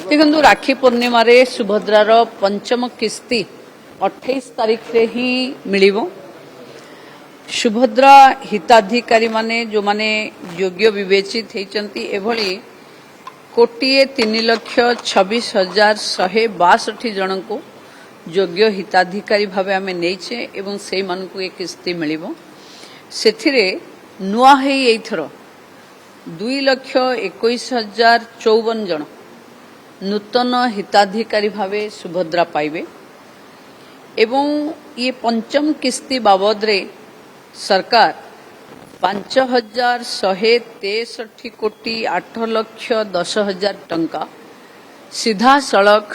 देखो राखी पूर्णिम सुभद्रार पंचम किस्ती 28 तारीख रे ही मिलिबो। सुभद्रा हिताधिकारी माने जो माने योग्य विवेचित होती एभली 1,03,26,162 जन को योग्य हिताधिकारी भावे आमे नैचे एवं से मानकु एक किस्ती मिलिबो। सेथिरे नुआ हेई एथरो 2,21,054 जन नूतन हिताधिकारी भावे सुभद्रा पाइबे एवं ये पंचम किस्ती बाबद रे सरकार 5,163 कोटी 8,10,000 टंका सीधा सड़क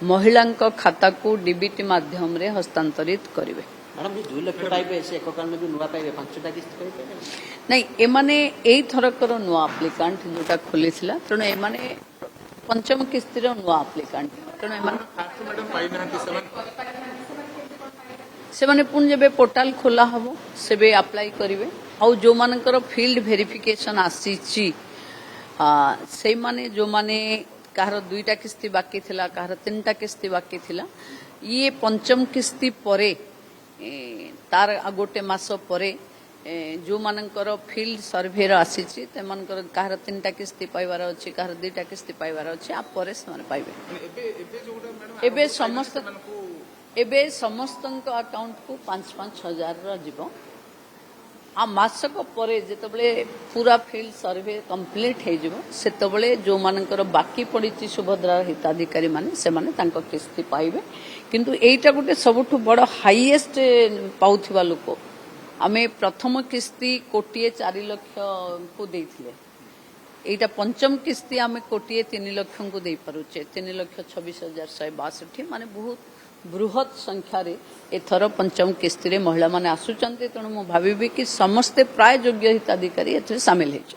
महिला खाता को डीबीटी माध्यम रे हस्तांतरित करिवे। मैडम जो 2 लाख पाइबे से एक कारण में नुआ पाइबे 5टा किस्त पाइबे नहीं एमाने एई थरकर नुआ एप्लिकांट जोटा खोलिथिला तेणु एमाने पंचम किस्ती रो नुआ एप्लिकांट तेणु एमाने सेमाने पुन जेबे पोर्टल खोला हबो सेबे अप्लाई करिवे आ जो मानकर फील्ड वेरिफिकेशन आसीची से माने जो माने कहार 2टा किस्ती बाकी थिला कहार 3टा किस्ती बाकी थिला ये पंचम किस्ती परे तार गोटे मास परे जो मानकर फील्ड सर्वे आसीची ते मानकर कहार 3टा किस्ती पाइबार अछि कहार 2टा किस्ती पाइबार अछि आ परे से माने पाइबे। एबे समस्त अकाउंट को 5-5 हजार जीवो आ मासक परे जेतबले पूरा फील्ड सर्वे कंप्लीट हे जीवो सेतबले जो मानकर बाकी पड़ी सुभद्रा हिताधिकारी माने से माने तांको किस्ती पाइबे। किंतु एइटा गोटे सबुठु बड़ हाईएस्ट पाउथिबा लोक आमे प्रथम किस्ती 1,04,00,000 को देथिले एटा पंचम किस्ती आमे 1,03,00,000 को दे पारुचे 3,26,162 माने बहुत बृहत संख्यार एथर पंचम किस्ती रे महिला माने आसुचंते तेणु मु भाविबे कि समस्ते प्राय योग्य हिताधिकारी एथरे शामिल हेछ।